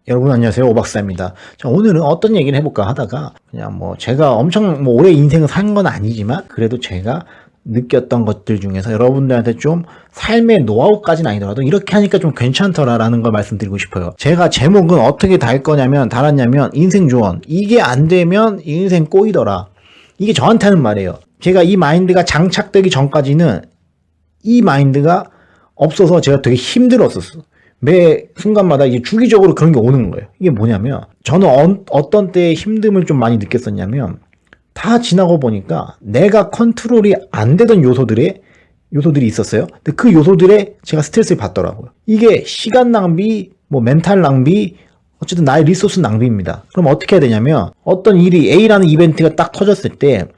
여러분 안녕하세요. 오박사입니다. 자, 오늘은 어떤 얘기를 해볼까 하다가 그냥 제가 엄청 오래 인생을 산 건 아니지만 그래도 제가 느꼈던 것들 중에서 여러분들한테 좀 삶의 노하우까지는 아니더라도 이렇게 하니까 좀 괜찮더라라는 걸 말씀드리고 싶어요. 제가 제목은 어떻게 달았냐면 인생 조언. 이게 안 되면 인생 꼬이더라. 이게 저한테 하는 말이에요. 제가 이 마인드가 장착되기 전까지는 이 마인드가 없어서 제가 되게 힘들었었어. 매 순간마다 이제 주기적으로 그런 게 오는 거예요. 이게 뭐냐면 저는 어떤 때에 힘듦을 좀 많이 느꼈었냐면 다 지나고 보니까 내가 컨트롤이 안 되던 요소들이 있었어요. 근데 그 요소들에 제가 스트레스를 받더라고요. 이게 시간 낭비, 멘탈 낭비, 어쨌든 나의 리소스 낭비입니다. 그럼 어떻게 해야 되냐면 어떤 일이 A라는 이벤트가 딱 터졌을 때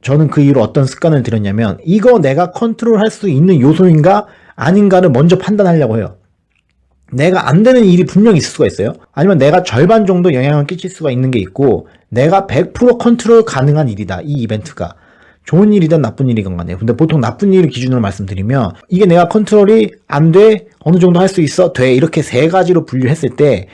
저는 그 이후로 어떤 습관을 들였냐면 이거 내가 컨트롤할 수 있는 요소인가 아닌가를 먼저 판단하려고 해요. 내가 안 되는 일이 분명히 있을 수가 있어요. 아니면 내가 절반 정도 영향을 끼칠 수가 있는 게 있고 내가 100% 컨트롤 가능한 일이다. 이 이벤트가. 좋은 일이든 나쁜 일이건 간에. 근데 보통 나쁜 일을 기준으로 말씀드리면 이게 내가 컨트롤이 안 돼. 어느 정도 할 수 있어. 돼. 이렇게 세 가지로 분류했을 때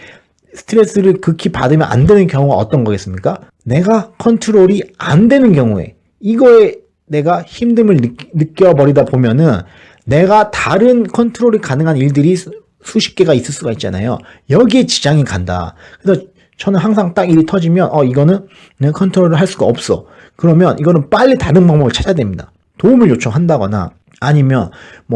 스트레스를 극히 받으면 안 되는 경우가 어떤 거겠습니까? 내가 컨트롤이 안 되는 경우에 이거에 내가 힘듦을 느껴버리다 보면은 내가 다른 컨트롤이 가능한 일들이 수십 개가 있을 수가 있잖아요. 여기에 지장이 간다. 그래서 저는 항상 딱 일이 터지면 이거는 내가 컨트롤을 할 수가 없어. 그러면 이거는 빨리 다른 방법을 찾아야 됩니다. 도움을 요청한다거나 아니면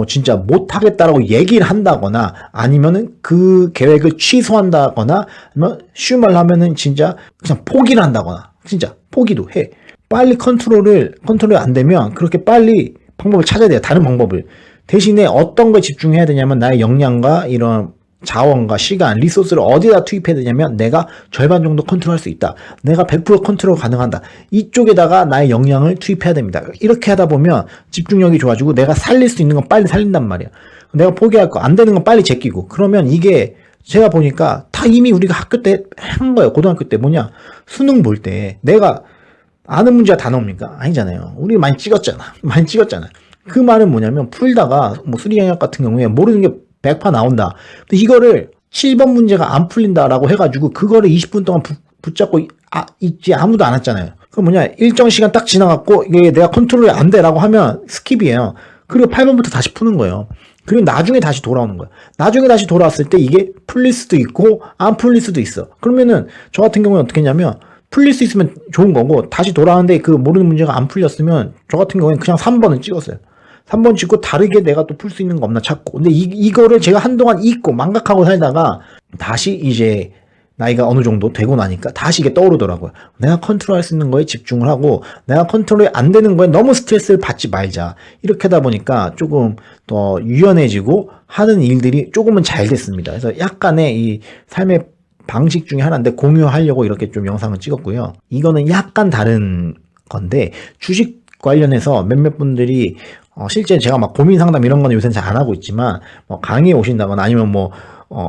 진짜 못하겠다라고 얘기를 한다거나 아니면은 그 계획을 취소한다거나 아니면 쉬운 말로 하면은 진짜 그냥 포기를 한다거나 진짜 포기도 해. 빨리 컨트롤이 안 되면 그렇게 빨리 방법을 찾아야 돼요. 다른 방법을. 대신에 어떤 거에 집중해야 되냐면 나의 역량과 이런 자원과 시간, 리소스를 어디다 투입해야 되냐면 내가 절반 정도 컨트롤할 수 있다. 내가 100% 컨트롤 가능한다. 이쪽에다가 나의 역량을 투입해야 됩니다. 이렇게 하다 보면 집중력이 좋아지고 내가 살릴 수 있는 건 빨리 살린단 말이야. 내가 포기할 거 안 되는 건 빨리 제끼고 그러면 이게 제가 보니까 다 이미 우리가 학교 때 한 거예요. 고등학교 때 수능 볼 때 내가 아는 문제가 다 나옵니까? 아니잖아요. 우리 많이 찍었잖아. 그 말은 뭐냐면 풀다가 수리영역 같은 경우에 모르는 게 100% 나온다. 근데 이거를 7번 문제가 안 풀린다라고 해가지고 그거를 20분 동안 붙잡고 있지 아무도 안 했잖아요. 그럼 일정 시간 딱 지나갔고 이게 내가 컨트롤이 안 돼라고 하면 스킵이에요. 그리고 8번부터 다시 푸는 거예요. 그리고 나중에 다시 돌아오는 거예요. 나중에 다시 돌아왔을 때 이게 풀릴 수도 있고 안 풀릴 수도 있어. 그러면은 저 같은 경우는 어떻게 했냐면 풀릴 수 있으면 좋은 거고 다시 돌아왔는데 그 모르는 문제가 안 풀렸으면 저 같은 경우에는 그냥 3번을 찍었어요. 3번 찍고 다르게 내가 또 풀 수 있는 거 없나 찾고. 근데 이거를 제가 한동안 잊고 망각하고 살다가 다시 이제 나이가 어느 정도 되고 나니까 다시 이게 떠오르더라고요. 내가 컨트롤할 수 있는 거에 집중을 하고 내가 컨트롤이 안 되는 거에 너무 스트레스를 받지 말자. 이렇게 하다 보니까 조금 더 유연해지고 하는 일들이 조금은 잘 됐습니다. 그래서 약간의 이 삶의 방식 중에 하나인데 공유하려고 이렇게 좀 영상을 찍었고요. 이거는 약간 다른 건데 주식 관련해서 몇몇 분들이 실제 제가 고민 상담 이런 거는 요새는 잘 안 하고 있지만 강의에 오신다거나 아니면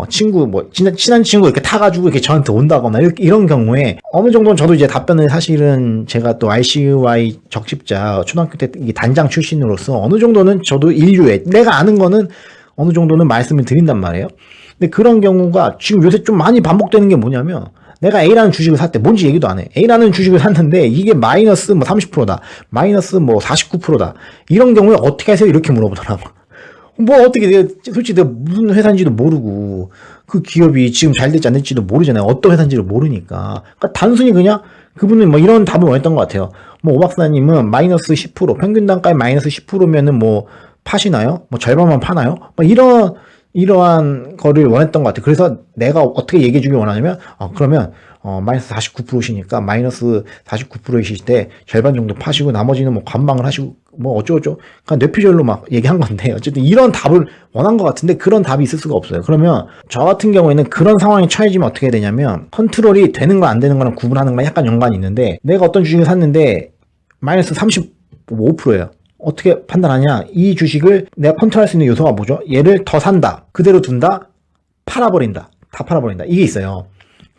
친구 친한 친구 이렇게 타가지고 이렇게 저한테 온다거나 이런 경우에 어느 정도는 저도 이제 답변을 사실은 제가 또 ICY 적십자 초등학교 때 단장 출신으로서 어느 정도는 저도 인류에 내가 아는 거는 어느 정도는 말씀을 드린단 말이에요. 근데 그런 경우가 지금 요새 좀 많이 반복되는 게 뭐냐면 내가 A라는 주식을 샀대. 뭔지 얘기도 안 해. A라는 주식을 샀는데 이게 마이너스 30%다. 마이너스 49%다. 이런 경우에 어떻게 하세요? 이렇게 물어보더라고. 어떻게 솔직히 내가 무슨 회사인지도 모르고 그 기업이 지금 잘 될지 안 될지도 모르잖아요. 어떤 회사인지를 모르니까. 그러니까 단순히 그냥 그분은 이런 답을 원했던 것 같아요. 오박사님은 마이너스 10% 평균 단가에 마이너스 10%면은 파시나요? 절반만 파나요? 이러한 거를 원했던 것 같아요. 그래서 내가 어떻게 얘기해 주길 원하냐면, 그러면, 마이너스 49%시니까 마이너스 49%이실 때 절반 정도 파시고 나머지는 관망을 하시고 어쩌고저쩌고. 그냥 뇌피셜로 얘기한 건데, 어쨌든 이런 답을 원한 것 같은데 그런 답이 있을 수가 없어요. 그러면 저 같은 경우에는 그런 상황에 처해지면 어떻게 해야 되냐면, 컨트롤이 되는 거 안 되는 거랑 구분하는 거랑 약간 연관이 있는데, 내가 어떤 주식을 샀는데, 마이너스 35%예요. 어떻게 판단하냐? 이 주식을 내가 컨트롤할 수 있는 요소가 뭐죠? 얘를 더 산다. 그대로 둔다. 팔아버린다. 다 팔아버린다. 이게 있어요.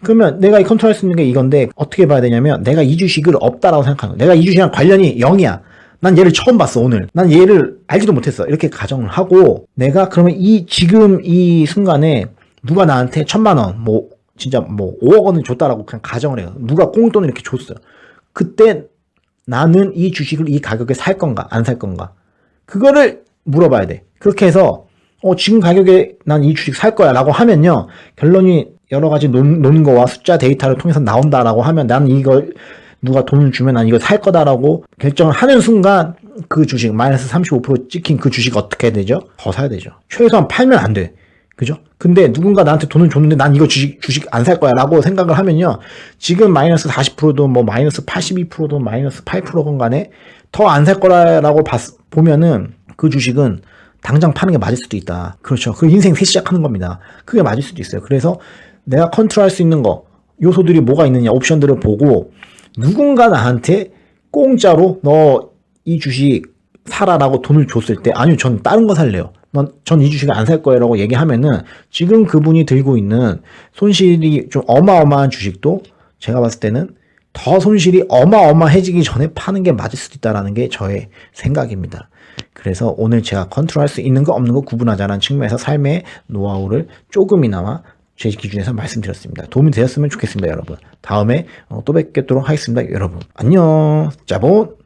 그러면 내가 컨트롤할 수 있는 게 이건데 어떻게 봐야 되냐면 내가 이 주식을 없다라고 생각하는 거야. 내가 이 주식이랑 관련이 0이야. 난 얘를 처음 봤어, 오늘. 난 얘를 알지도 못했어. 이렇게 가정을 하고 내가 그러면 지금 이 순간에 누가 나한테 1,000만 원, 뭐 진짜 뭐 5억 원을 줬다라고 그냥 가정을 해요. 누가 꽁돈을 이렇게 줬어요. 그때 나는 이 주식을 이 가격에 살 건가 안 살 건가 그거를 물어봐야 돼. 그렇게 해서 지금 가격에 난 이 주식 살 거야 라고 하면요, 결론이 여러 가지 노는 거와 숫자 데이터를 통해서 나온다라고 하면 난 이걸 누가 돈을 주면 난 이거 살 거다라고 결정을 하는 순간 그 주식 마이너스 35% 찍힌 그 주식 어떻게 해야 되죠? 더 사야 되죠. 최소한 팔면 안 돼. 그죠? 근데 누군가 나한테 돈을 줬는데 난 이거 주식 안 살 거야 라고 생각을 하면요, 지금 마이너스 40%도 뭐 마이너스 82%도 마이너스 8%건 간에 더 안 살 거라고 보면은 그 주식은 당장 파는 게 맞을 수도 있다. 그렇죠. 그 인생 새 시작하는 겁니다. 그게 맞을 수도 있어요. 그래서 내가 컨트롤할 수 있는 거, 요소들이 뭐가 있느냐, 옵션들을 보고 누군가 나한테 공짜로 너 이 주식 사라라고 돈을 줬을 때, 아니요, 전 다른 거 살래요. 전 이 주식을 안 살 거예요 라고 얘기하면은 지금 그분이 들고 있는 손실이 좀 어마어마한 주식도 제가 봤을 때는 더 손실이 어마어마해지기 전에 파는 게 맞을 수도 있다라는 게 저의 생각입니다. 그래서 오늘 제가 컨트롤할 수 있는 거 없는 거 구분하자는 측면에서 삶의 노하우를 조금이나마 제 기준에서 말씀드렸습니다. 도움이 되었으면 좋겠습니다, 여러분. 다음에 또 뵙도록 하겠습니다, 여러분. 안녕. 짜본.